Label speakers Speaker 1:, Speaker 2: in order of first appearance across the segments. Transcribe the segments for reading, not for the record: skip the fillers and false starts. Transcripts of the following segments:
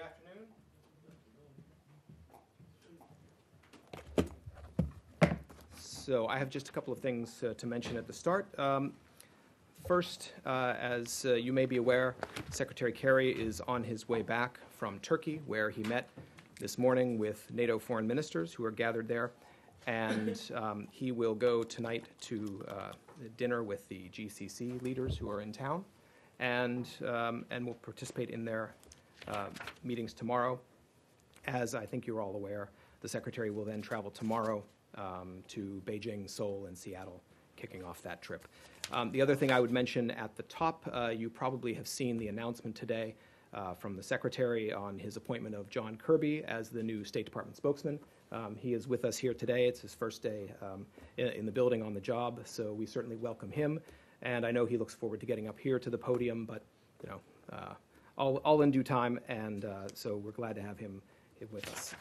Speaker 1: afternoon. So I have just a couple of things to mention at the start. First, as you may be aware, Secretary Kerry is on his way back from Turkey, where he met this morning with NATO foreign ministers who are gathered there. And he will go tonight to dinner with the GCC leaders who are in town, and will participate in their meetings tomorrow. As I think you're all aware, the Secretary will then travel tomorrow to Beijing, Seoul, and Seattle, kicking off that trip. The other thing I would mention at the top, you probably have seen the announcement today from the Secretary on his appointment of John Kirby as the new State Department spokesman. He is with us here today. It's his first day in the building on the job, so we certainly welcome him. And I know he looks forward to getting up here to the podium, but all in due time, and so we're glad to have him with us.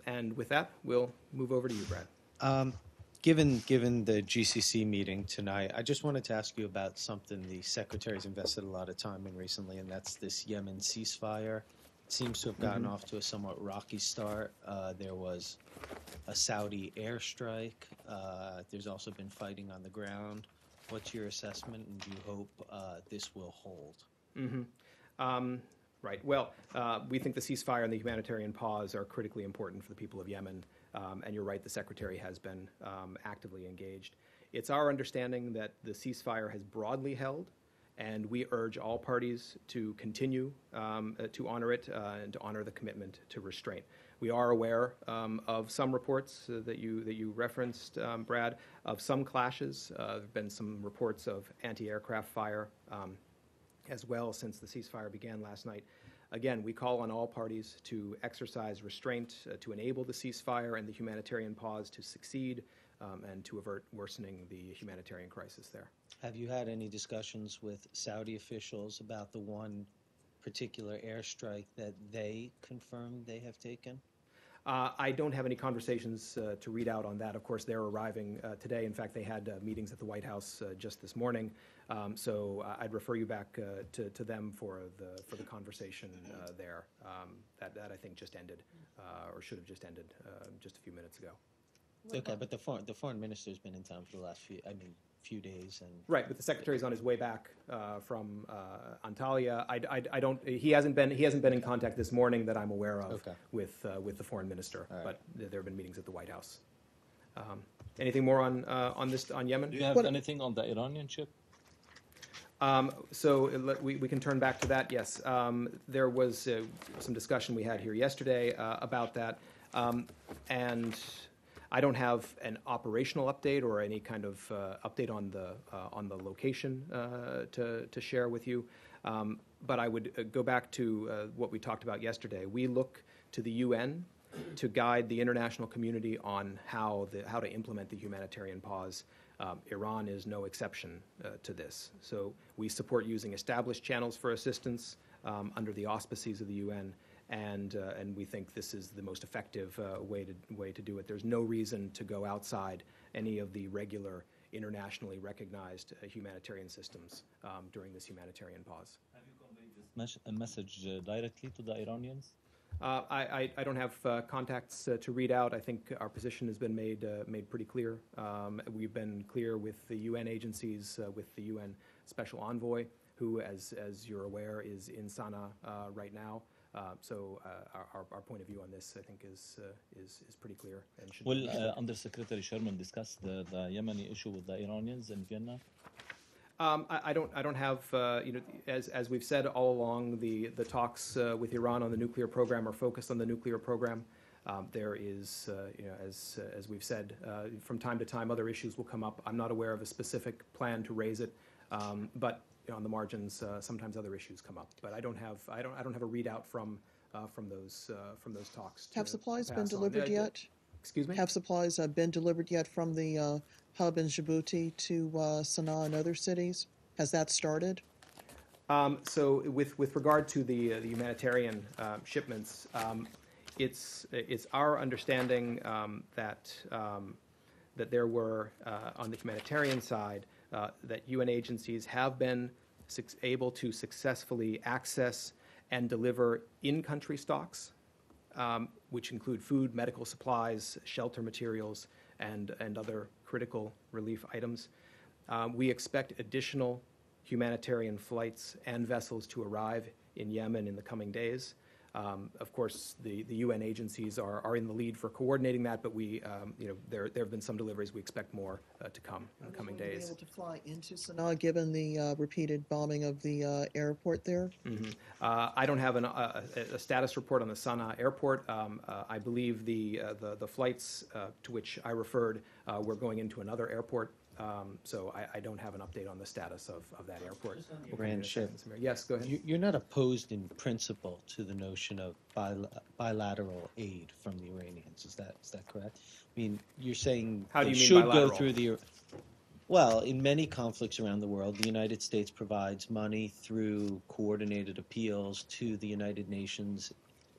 Speaker 1: And with that, we'll move over to you, Brad.
Speaker 2: Given the GCC meeting tonight, I just wanted to ask you about something the Secretary's invested a lot of time in recently, and that's this Yemen ceasefire. It seems to have gotten off to a somewhat rocky start. There was a Saudi airstrike. There's also been fighting on the ground. What's your assessment, and do you hope this will hold?
Speaker 1: Right. Well, we think the ceasefire and the humanitarian pause are critically important for the people of Yemen. And you're right, the Secretary has been actively engaged. It's our understanding that the ceasefire has broadly held, and we urge all parties to continue to honor it and to honor the commitment to restraint. We are aware of some reports that you referenced, Brad, of some clashes. There have been some reports of anti-aircraft fire as well since the ceasefire began last night. Again, we call on all parties to exercise restraint to enable the ceasefire and the humanitarian pause to succeed and to avert worsening the humanitarian crisis there.
Speaker 2: Have you had any discussions with Saudi officials about the one particular airstrike that they confirmed they have taken?
Speaker 1: I don't have any conversations to read out on that. Of course, they're arriving today. In fact, they had meetings at the White House just this morning. So I'd refer you back to them for the conversation there. That I think just ended, or should have just ended just a few minutes ago.
Speaker 2: Okay, but the foreign minister's been in town for the last few days, and
Speaker 1: right. But the Secretary's on his way back from Antalya. He hasn't been in contact this morning that I'm aware of with the foreign minister. Right. But there have been meetings at the White House. Anything more on Yemen?
Speaker 3: Do you have anything on the Iranian ship?
Speaker 1: So we can turn back to that. Yes, there was some discussion we had here yesterday about that, and I don't have an operational update or any kind of update on the location to share with you. But I would go back to what we talked about yesterday. We look to the UN to guide the international community on how to implement the humanitarian pause. Iran is no exception to this. So we support using established channels for assistance under the auspices of the UN. And we think this is the most effective way to do it. There's no reason to go outside any of the regular internationally recognized humanitarian systems during this humanitarian pause.
Speaker 3: Have you conveyed this message directly to the Iranians?
Speaker 1: I don't have contacts to read out. I think our position has been made pretty clear. We've been clear with the UN agencies, with the UN Special Envoy, who, as you're aware, is in Sana'a right now. So our point of view on this, I think, is pretty clear. And
Speaker 3: will Undersecretary Sherman discuss the Yemeni issue with the Iranians in Vienna?
Speaker 1: I don't have as we've said all along, the talks with Iran on the nuclear program are focused on the nuclear program. There is as we've said from time to time, other issues will come up. I'm not aware of a specific plan to raise it, but on the margins, sometimes other issues come up, but I don't have a readout from those talks.
Speaker 4: Have supplies been delivered yet?
Speaker 1: Excuse me?
Speaker 4: Have supplies been delivered yet from the hub in Djibouti to Sana'a and other cities? Has that started?
Speaker 1: So with regard to the humanitarian shipments, it's our understanding that there were on the humanitarian side. That UN agencies have been able to successfully access and deliver in-country stocks, which include food, medical supplies, shelter materials, and other critical relief items. We expect additional humanitarian flights and vessels to arrive in Yemen in the coming days. Of course, the UN agencies are in the lead for coordinating that, but there have been some deliveries. We expect more to come in the coming
Speaker 4: Will they be
Speaker 1: days.
Speaker 4: able to fly into Sana'a given the repeated bombing of the airport there?
Speaker 1: I don't have a status report on the Sana'a airport. I believe the flights to which I referred were going into another airport. So I don't have an update on the status of that airport. We'll come to
Speaker 2: Grand
Speaker 1: that
Speaker 2: ship.
Speaker 1: in a minute. Yes, go ahead.
Speaker 2: You're not opposed in principle to the notion of bilateral aid from the Iranians, is that correct? I mean, you're saying
Speaker 1: How do
Speaker 2: it
Speaker 1: you mean
Speaker 2: should
Speaker 1: bilateral?
Speaker 2: go through the. Well, in many conflicts around the world, the United States provides money through coordinated appeals to the United Nations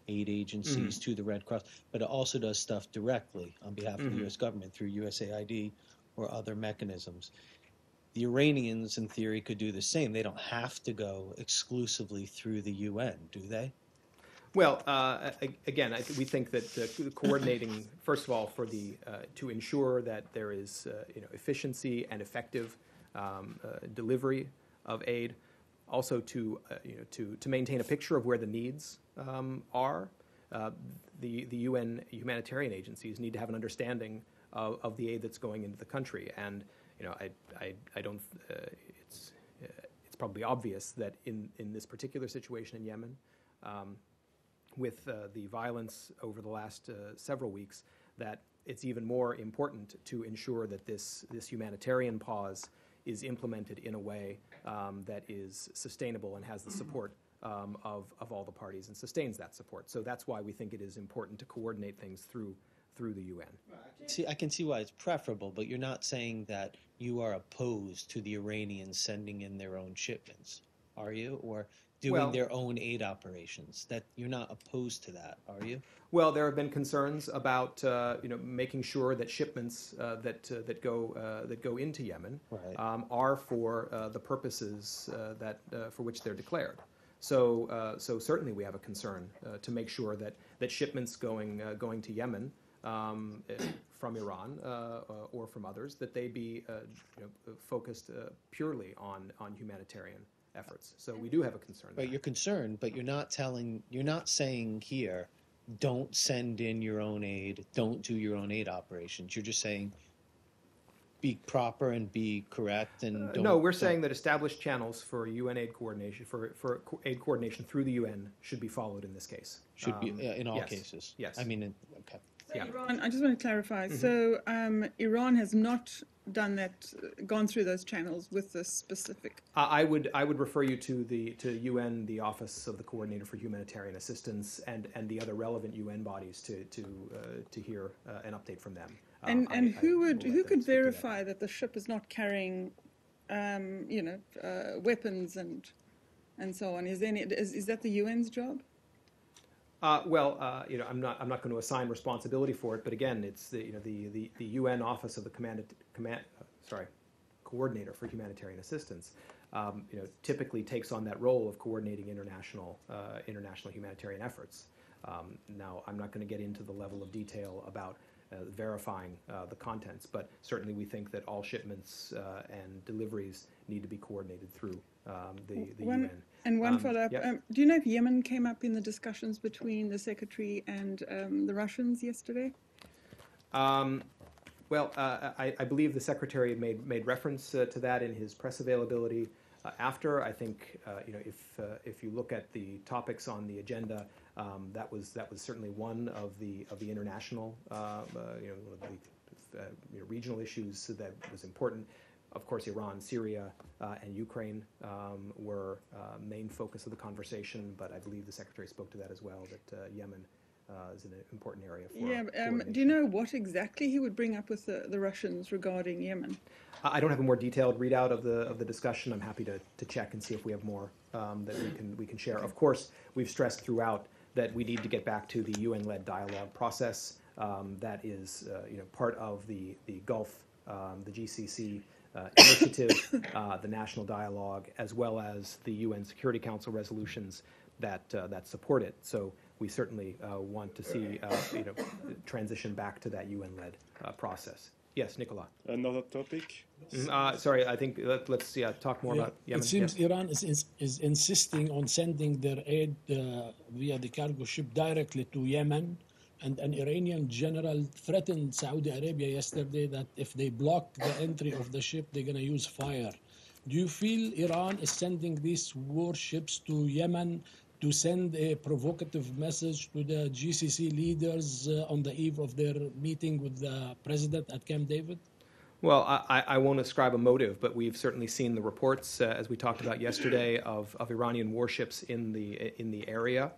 Speaker 2: aid agencies, to the Red Cross, but it also does stuff directly on behalf of the U.S. government through USAID or other mechanisms. The Iranians, in theory, could do the same. They don't have to go exclusively through the UN, do they?
Speaker 1: Well, again, we think that coordinating, first of all, to ensure that there is efficiency and effective delivery of aid, also to maintain a picture of where the needs are. The UN humanitarian agencies need to have an understanding of the aid that's going into the country, and I don't. It's probably obvious that in this particular situation in Yemen, with the violence over the last several weeks, that it's even more important to ensure that this humanitarian pause is implemented in a way that is sustainable and has the support of all the parties and sustains that support. So that's why we think it is important to coordinate things through the UN.
Speaker 2: See, I can see why it's preferable, but you're not saying that you are opposed to the Iranians sending in their own shipments, are you? Or doing their own aid operations? That you're not opposed to that, are you?
Speaker 1: Well, there have been concerns about making sure that shipments that go into Yemen
Speaker 2: Right.
Speaker 1: are for the purposes for which they're declared. So certainly we have a concern to make sure that shipments going to Yemen from Iran or from others, that they be focused purely on humanitarian efforts. So we do have a concern there.
Speaker 2: But you're concerned, but you're not saying here, don't send in your own aid, don't do your own aid operations. You're just saying be proper and be correct and don't.
Speaker 1: No, we're saying that established channels for UN aid coordination, for aid coordination through the UN should be followed in this case.
Speaker 2: Should be in all
Speaker 1: yes,
Speaker 2: cases.
Speaker 1: Yes.
Speaker 2: I mean, okay.
Speaker 1: Yeah.
Speaker 5: Iran, I just want to clarify. So Iran has not done that, gone through those channels with this specific.
Speaker 1: I would refer you to UN, the Office of the Coordinator for Humanitarian Assistance, and the other relevant UN bodies to hear an update from them.
Speaker 5: And who
Speaker 1: will let them
Speaker 5: could
Speaker 1: speak to that.
Speaker 5: verify that the ship is not carrying, weapons and so on? Is that the UN's job?
Speaker 1: I'm not going to assign responsibility for it, but again, it's the UN Office of the Coordinator for Humanitarian Assistance. Typically takes on that role of coordinating international humanitarian efforts. Now, I'm not going to get into the level of detail about verifying the contents, but certainly we think that all shipments and deliveries need to be coordinated through the UN.
Speaker 5: And one follow-up.
Speaker 1: Yep.
Speaker 5: Do you know if Yemen came up in the discussions between the Secretary and the Russians yesterday?
Speaker 1: I believe the Secretary made reference to that in his press availability. After, I think, if you look at the topics on the agenda, that was certainly one of the international, regional issues that was important. Of course, Iran, Syria, and Ukraine were main focus of the conversation, but I believe the Secretary spoke to that as well, that Yemen is an important area for coordination.
Speaker 5: Do you know what exactly he would bring up with the Russians regarding Yemen?
Speaker 1: I don't have a more detailed readout of the discussion. I'm happy to check and see if we have more that we can share. Of course, we've stressed throughout that we need to get back to the UN-led dialogue process. That is part of the Gulf, the GCC initiative, the national dialogue, as well as the UN Security Council resolutions. that support it. So we certainly want to see transition back to that UN-led process. Yes, Nicola.
Speaker 6: Another topic?
Speaker 1: Sorry, I think let's talk more about Yemen.
Speaker 7: It seems
Speaker 1: Yes.
Speaker 7: Iran is insisting on sending their aid via the cargo ship directly to Yemen. And an Iranian general threatened Saudi Arabia yesterday that if they block the entry of the ship, they're going to use fire. Do you feel Iran is sending these warships to Yemen to send a provocative message to the GCC leaders on the eve of their meeting with the president at Camp David?
Speaker 1: Well, I won't ascribe a motive, but we've certainly seen the reports, as we talked about yesterday, of Iranian warships in the area.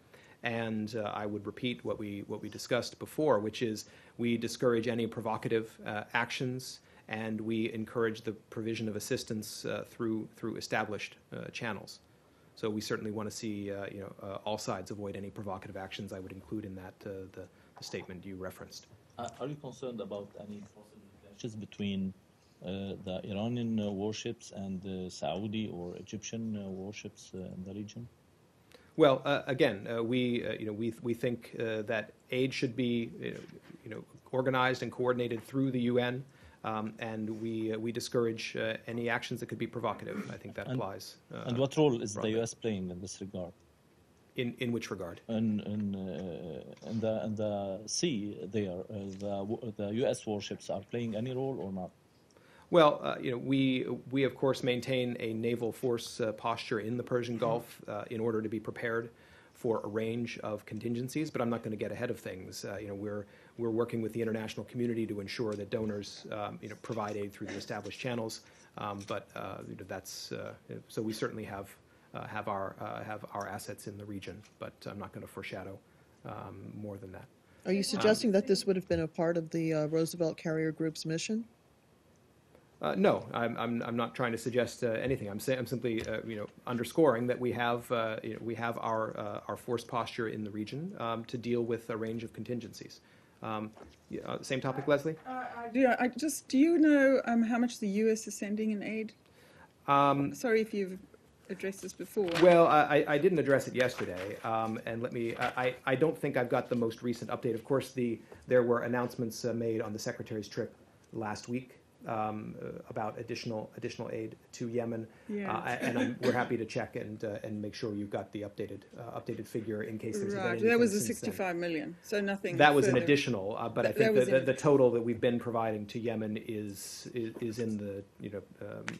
Speaker 1: And I would repeat what we discussed before, which is we discourage any provocative actions, and we encourage the provision of assistance through established channels. So we certainly want to see all sides avoid any provocative actions. I would include in that the statement you referenced.
Speaker 3: Are you concerned about any possible clashes between the Iranian warships and Saudi or Egyptian warships in the region?
Speaker 1: Well, again, we think that aid should be organized and coordinated through the UN, and we discourage any actions that could be provocative. I think that applies.
Speaker 3: And what role is
Speaker 1: broadly.
Speaker 3: the U.S. playing in this regard?
Speaker 1: In which regard?
Speaker 3: In the sea, there, the U.S. warships are playing any role or not?
Speaker 1: Well, we of course maintain a naval force posture in the Persian Gulf in order to be prepared for a range of contingencies. But I'm not going to get ahead of things. We're working with the international community to ensure that donors provide aid through the established channels. That's so we certainly have our assets in the region. But I'm not going to foreshadow more than that.
Speaker 4: Are you suggesting that this would have been a part of the Roosevelt Carrier Group's mission?
Speaker 1: No, I'm not trying to suggest anything. I'm simply underscoring that we have our force posture in the region to deal with a range of contingencies. Same topic, Leslie.
Speaker 5: Do you know how much the U.S. is sending in aid? Sorry if you've addressed this before.
Speaker 1: Well, I didn't address it yesterday, and I don't think I've got the most recent update. Of course, there were announcements made on the Secretary's trip last week. About additional aid to Yemen, and we're happy to check and make sure you've got the updated figure in case there's been
Speaker 5: Right,
Speaker 1: anything
Speaker 5: that was the
Speaker 1: since
Speaker 5: 65 million, so nothing.
Speaker 1: That was an
Speaker 5: further.
Speaker 1: additional, but I think the total that we've been providing to Yemen is in the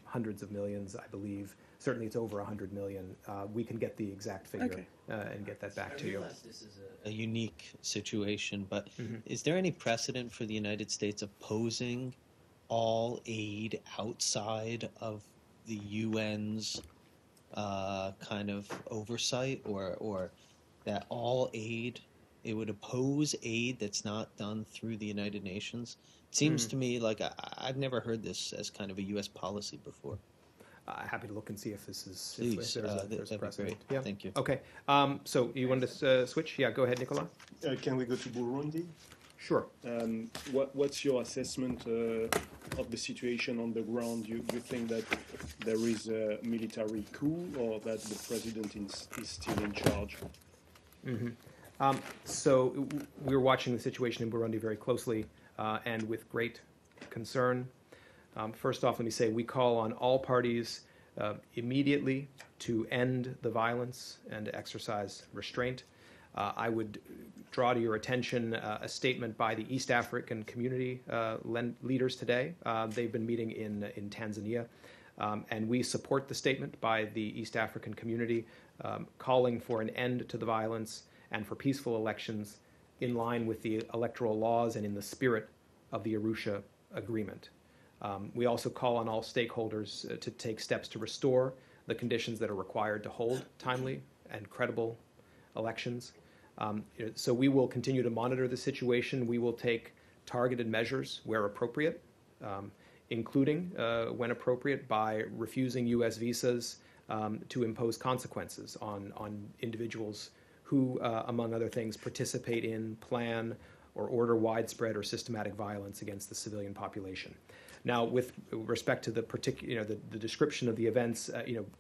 Speaker 1: hundreds of millions, I believe. Certainly, it's over 100 million. We can get the exact figure and get that back to you.
Speaker 2: This is a unique situation, but is there any precedent for the United States opposing all aid outside of the UN's kind of oversight, or that all aid, it would oppose aid that's not done through the United Nations? It seems to me like I've never heard this as kind of a U.S. policy before.
Speaker 1: Happy to look and see if this is
Speaker 2: Please,
Speaker 1: if there's a
Speaker 2: that'd be
Speaker 1: precedent.
Speaker 2: great.
Speaker 1: Yeah.
Speaker 2: Thank you.
Speaker 1: Okay. So you wanted to switch? Yeah. Go ahead, Nicola.
Speaker 6: Can we go to Burundi?
Speaker 1: Sure.
Speaker 6: What's your assessment of the situation on the ground? You think that there is a military coup or that the president is still in charge?
Speaker 1: So we're watching the situation in Burundi very closely and with great concern. First off, let me say we call on all parties immediately to end the violence and to exercise restraint. I would draw to your attention a statement by the East African community leaders today. They've been meeting in Tanzania, and we support the statement by the East African community calling for an end to the violence and for peaceful elections in line with the electoral laws and in the spirit of the Arusha Agreement. We also call on all stakeholders to take steps to restore the conditions that are required to hold timely and credible elections. So we will continue to monitor the situation. We will take targeted measures where appropriate, including, when appropriate, by refusing U.S. visas to impose consequences on individuals who, among other things, participate in, plan, or order widespread or systematic violence against the civilian population. Now, with respect to the description of the events,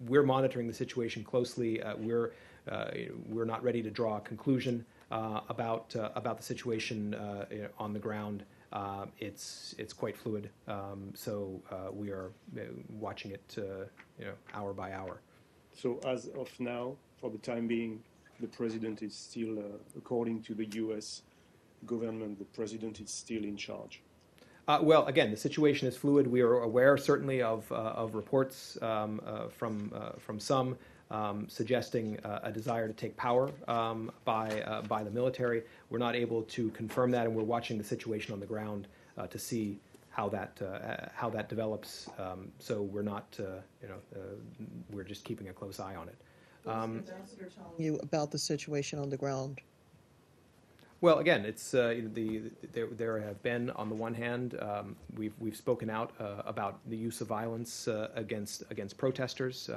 Speaker 1: we're monitoring the situation closely. we're not ready to draw a conclusion about the situation on the ground. It's quite fluid, so we are watching it hour by hour.
Speaker 6: So as of now, for the time being, the president is still, according to the U.S. government, the president is still in charge.
Speaker 1: Well, again, the situation is fluid. We are aware, certainly, of reports from some suggesting a desire to take power by the military. We're not able to confirm that, and we're watching the situation on the ground to see how that develops. So we're not, we're just keeping a close eye on it.
Speaker 4: Ambassador telling you about the situation on the ground?
Speaker 1: Well, again, it's there have been, on the one hand, we've spoken out about the use of violence against protesters,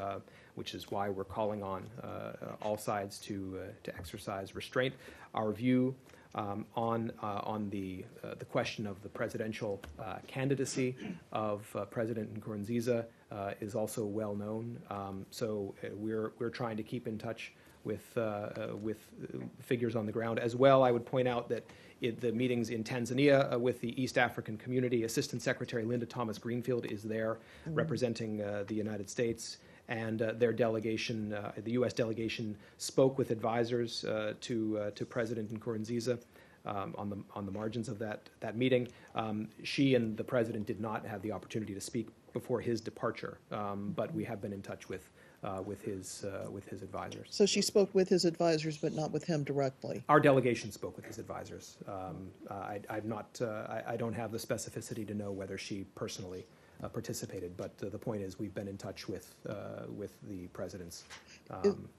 Speaker 1: which is why we're calling on all sides to exercise restraint. Our view on the question of the presidential candidacy of President Nkurunziza is also well known. So we're trying to keep in touch with figures on the ground. As well, I would point out that the meetings in Tanzania with the East African community, Assistant Secretary Linda Thomas Greenfield is there representing the United States, and their delegation, the U.S. delegation, spoke with advisors to President Nkurunziza on the margins of that meeting. She and the president did not have the opportunity to speak before his departure, but we have been in touch with his advisors.
Speaker 4: So she spoke with his advisors, but not with him directly.
Speaker 1: Our delegation spoke with his advisors. I don't have the specificity to know whether she personally participated, but the point is we've been in touch with the president's team.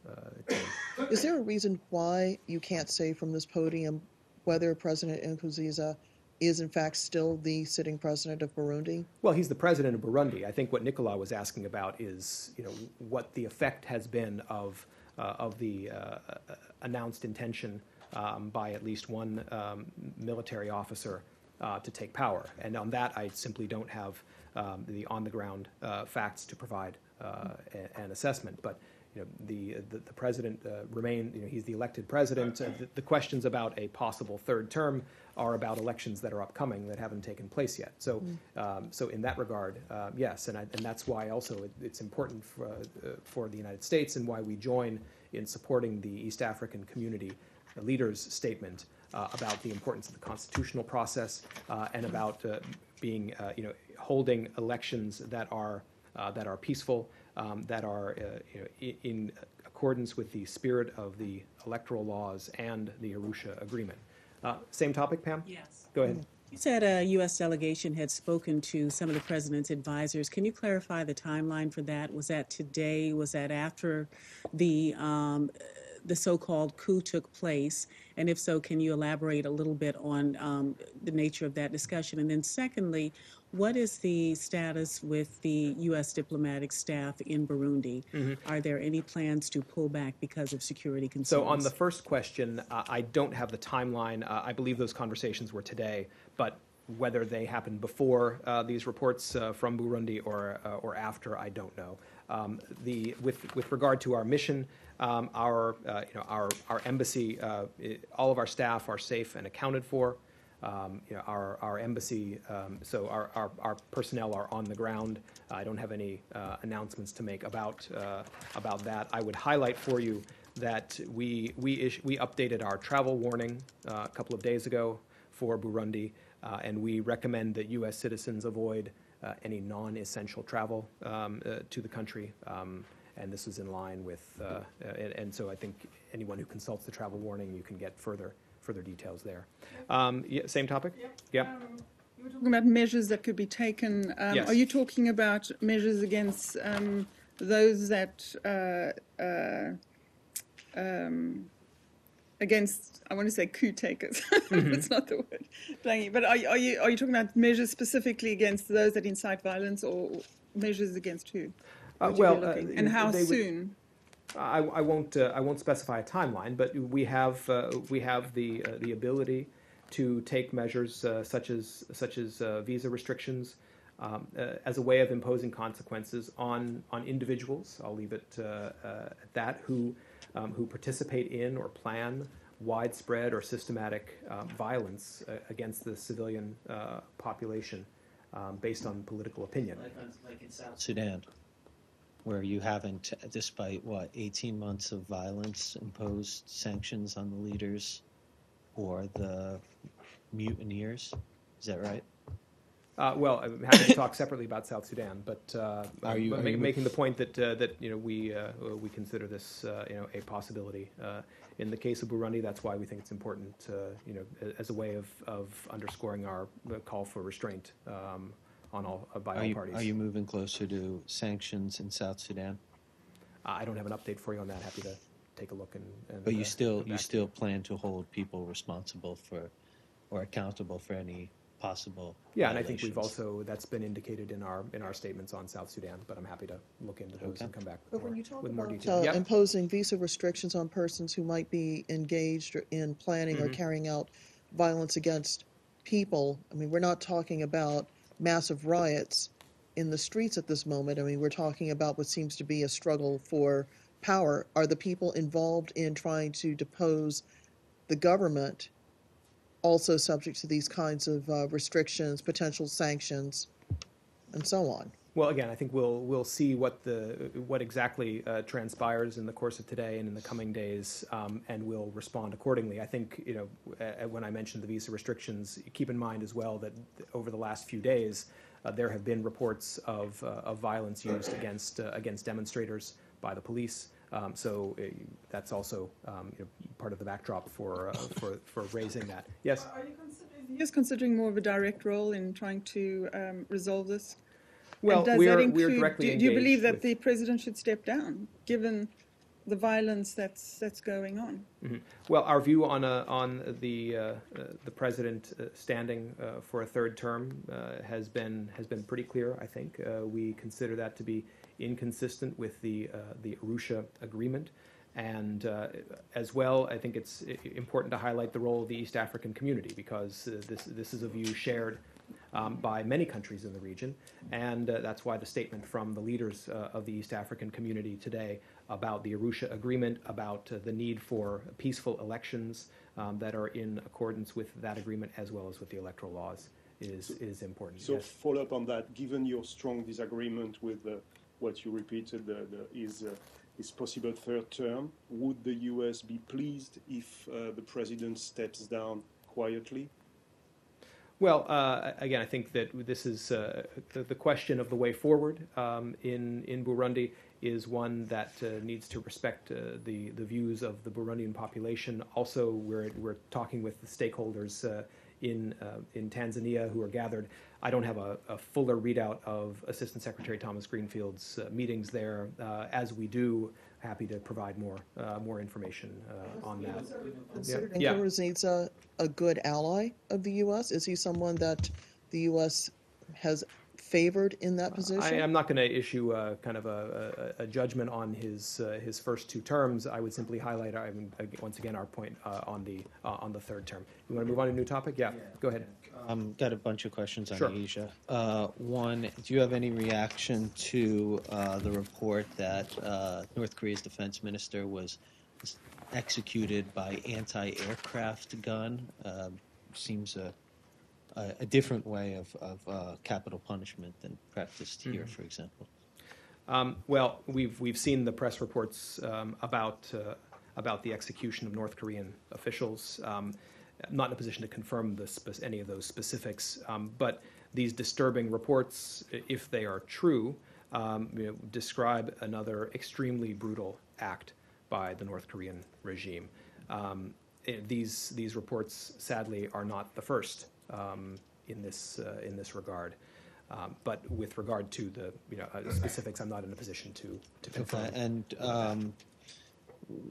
Speaker 4: Is there a reason why you can't say from this podium whether President Nkurunziza is in fact still the sitting president of Burundi?
Speaker 1: Well, he's the president of Burundi. I think what Nicola was asking about is, what the effect has been of the announced intention by at least one military officer to take power. And on that, I simply don't have the on-the-ground facts to provide an assessment. But the president he's the elected president. The questions about a possible third term are about elections that are upcoming that haven't taken place yet. So, so in that regard, yes, and that's why also it's important for the United States, and why we join in supporting the East African community leaders' statement about the importance of the constitutional process and about being holding elections that are peaceful, that are in accordance with the spirit of the electoral laws and the Arusha Agreement. Same topic, Pam?
Speaker 8: Yes.
Speaker 1: Go ahead.
Speaker 8: You said a U.S. delegation had spoken to some of the president's advisors. Can you clarify the timeline for that? Was that today? Was that after the so-called coup took place? And if so, can you elaborate a little bit on the nature of that discussion? And then secondly, what is the status with the U.S. diplomatic staff in Burundi? Are there any plans to pull back because of security concerns?
Speaker 1: So on the first question, I don't have the timeline. I believe those conversations were today, but whether they happened before these reports from Burundi or after, I don't know. With regard to our mission, our embassy, all of our staff are safe and accounted for. Our embassy, so our personnel are on the ground. I don't have any announcements to make about that. I would highlight for you that we updated our travel warning a couple of days ago for Burundi, and we recommend that U.S. citizens avoid any non-essential travel to the country. And this is in line with, and so I think anyone who consults the travel warning, you can get further details there. Yeah, same topic? Yeah.
Speaker 5: You were talking about measures that could be taken.
Speaker 1: Yes.
Speaker 5: Are you talking about measures against those that against, I want to say coup takers. That's not the word. But are you talking about measures specifically against those that incite violence, or measures against who? And how soon?
Speaker 1: I won't specify a timeline, but we have the ability to take measures such as visa restrictions as a way of imposing consequences on individuals. I'll leave it at that, who who participate in or plan widespread or systematic violence against the civilian population based on political opinion.
Speaker 2: Like in South Sudan, where you haven't, despite 18 months of violence, imposed sanctions on the leaders or the mutineers. Is that right?
Speaker 1: Well, I'm happy to talk separately about South Sudan, but
Speaker 2: Are you
Speaker 1: making the point that we consider this a possibility in the case of Burundi. That's why we think it's important as a way of underscoring our call for restraint on all by all parties.
Speaker 2: Are you moving closer to sanctions in South Sudan?
Speaker 1: I don't have an update for you on that. Happy to take a look and
Speaker 2: But you
Speaker 1: come back.
Speaker 2: still plan to hold people responsible for or accountable for any possible
Speaker 1: Yeah, and I think
Speaker 2: violations.
Speaker 1: that's been indicated in our statements on South Sudan, but I'm happy to look into those
Speaker 2: Okay.
Speaker 1: and come back
Speaker 4: But when you talk
Speaker 1: with more
Speaker 4: about
Speaker 1: detail. Yep.
Speaker 4: imposing visa restrictions on persons who might be engaged in planning or carrying out violence against people, I mean, we're not talking about massive riots in the streets at this moment. I mean, we're talking about what seems to be a struggle for power. Are the people involved in trying to depose the government also subject to these kinds of restrictions, potential sanctions, and so on?
Speaker 1: Well, again, I think we'll see what exactly transpires in the course of today and in the coming days, and we'll respond accordingly. I think when I mentioned the visa restrictions, keep in mind as well that over the last few days there have been reports of violence used against demonstrators by the police. So that's also part of the backdrop for raising that. Yes.
Speaker 5: Are you considering more of a direct role in trying to resolve this?
Speaker 1: Well,
Speaker 5: and does
Speaker 1: we're
Speaker 5: that include,
Speaker 1: directly
Speaker 5: do you believe
Speaker 1: engaged
Speaker 5: that
Speaker 1: with-
Speaker 5: the president should step down, given the violence that's going on?
Speaker 1: Mm-hmm. Well, our view on the president standing for a third term has been pretty clear. I think we consider that to be inconsistent with the Arusha agreement, and as well, I think it's important to highlight the role of the East African community, because this is a view shared by many countries in the region, and that's why the statement from the leaders of the East African community today about the Arusha Agreement, about the need for peaceful elections that are in accordance with that agreement as well as with the electoral laws is important.
Speaker 6: So
Speaker 1: Yes.
Speaker 6: follow up on that, given your strong disagreement with what you repeated, his possible third term, would the U.S. be pleased if the president steps down quietly?
Speaker 1: Well, again, I think that this is the question of the way forward in Burundi is one that needs to respect the views of the Burundian population. Also, we're talking with the stakeholders in Tanzania who are gathered. I don't have a fuller readout of Assistant Secretary Thomas Greenfield's meetings there. As we do, happy to provide more information on that.
Speaker 4: Considered
Speaker 1: Yeah.
Speaker 4: Nkurunziza a good ally of the U.S.? Is he someone that the U.S. has favored in that position?
Speaker 1: I am not going to issue kind of a judgment on his first two terms. I would simply highlight, once again, our point on the third term. You want to move on to a new topic? Yeah, go ahead.
Speaker 2: Got a bunch of questions on
Speaker 1: Sure.
Speaker 2: Asia. One, do you have any reaction to the report that North Korea's defense minister was executed by anti-aircraft gun? Seems a different way of capital punishment than practiced here, for example.
Speaker 1: Well, we've seen the press reports about the execution of North Korean officials. I'm not in a position to confirm any of those specifics, but these disturbing reports, if they are true, describe another extremely brutal act by the North Korean regime. These reports, sadly, are not the first in this regard. But with regard to the specifics, I'm not in a position to confirm.
Speaker 2: Okay. And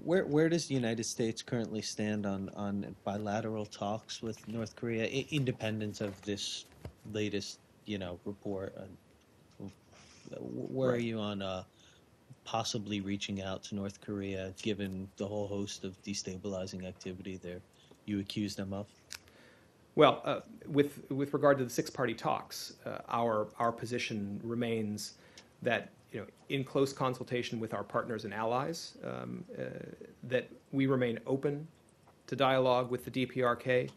Speaker 2: where does the United States currently stand on bilateral talks with North Korea, independent of this latest report? Where are you on possibly reaching out to North Korea, given the whole host of destabilizing activity you accuse them of?
Speaker 1: Well, with regard to the six-party talks, our position remains that in close consultation with our partners and allies, that we remain open to dialogue with the DPRK,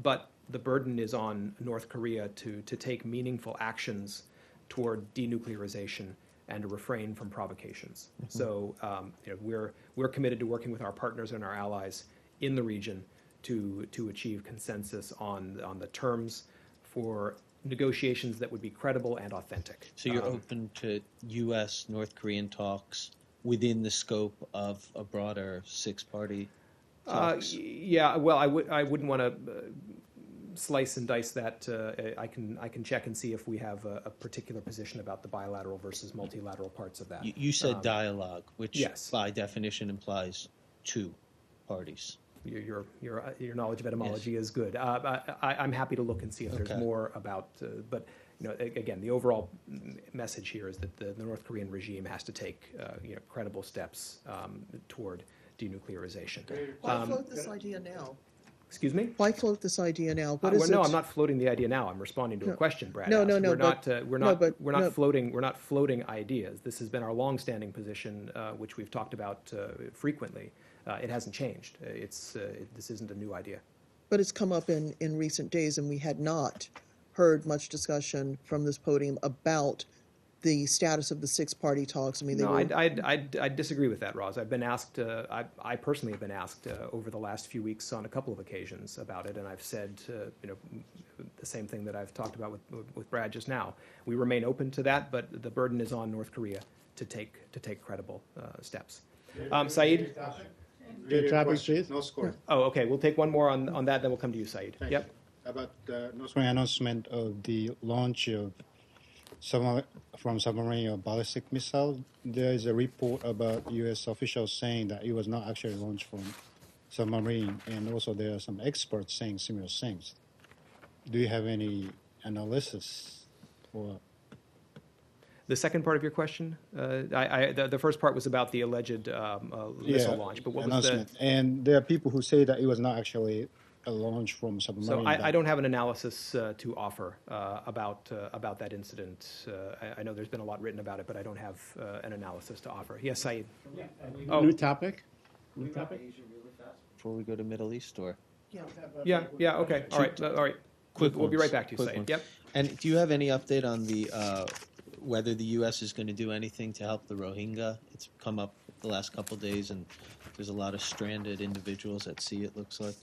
Speaker 1: but the burden is on North Korea to take meaningful actions toward denuclearization and to refrain from provocations. So we're committed to working with our partners and our allies in the region to achieve consensus on the terms for negotiations that would be credible and authentic.
Speaker 2: So you're open to U.S. North Korean talks within the scope of a broader six-party talks?
Speaker 1: Yeah, well, I wouldn't want to slice and dice that. I can check and see if we have a particular position about the bilateral versus multilateral parts of that.
Speaker 2: You said dialogue, which
Speaker 1: yes.
Speaker 2: by definition implies two parties.
Speaker 1: Your knowledge of etymology is good. I'm happy to look and see if there's more about. But again, the overall message here is that the North Korean regime has to take credible steps toward denuclearization.
Speaker 4: Why float this idea now?
Speaker 1: Excuse me?
Speaker 4: Why float this idea now? What is
Speaker 1: no,
Speaker 4: it?
Speaker 1: I'm not floating the idea now. I'm responding to a question Brad
Speaker 4: No,
Speaker 1: asked.
Speaker 4: no, no.
Speaker 1: We're not floating ideas. This has been our longstanding position, which we've talked about frequently. It hasn't changed. This isn't a new idea.
Speaker 4: But it's come up in recent days, and we had not heard much discussion from this podium about the status of the six-party talks. I mean,
Speaker 1: I disagree with that, Roz. I've been asked. I personally have been asked over the last few weeks on a couple of occasions about it, and I've said the same thing that I've talked about with Brad just now. We remain open to that, but the burden is on North Korea to take credible steps. Saeed.
Speaker 9: The topic, please.
Speaker 6: No score.
Speaker 1: Oh, okay. We'll take one more on that, then we'll come to you, Saeed.
Speaker 9: Thank
Speaker 1: Yep.
Speaker 9: you. About the North Korean announcement of the launch of from submarine or ballistic missile, there is a report about U.S. officials saying that it was not actually launched from submarine, and also there are some experts saying similar things. Do you have any analysis for?
Speaker 1: The second part of your question, the first part was about the alleged missile launch, but what was the?
Speaker 9: And there are people who say that it was not actually a launch from submarine.
Speaker 1: So I don't have an analysis to offer about that incident. I know there's been a lot written about it, but I don't have an analysis to offer. Yes, Saeed.
Speaker 7: New topic? New topic?
Speaker 2: Before we go to Middle East, or?
Speaker 1: Yeah. Okay. All right.
Speaker 2: Quick
Speaker 1: We'll be right back to you,
Speaker 2: quick
Speaker 1: Saeed.
Speaker 2: ones.
Speaker 1: Yep.
Speaker 2: And do you have any update on the whether the U.S. is going to do anything to help the Rohingya? It's come up the last couple of days, and there's a lot of stranded individuals at sea, it looks like.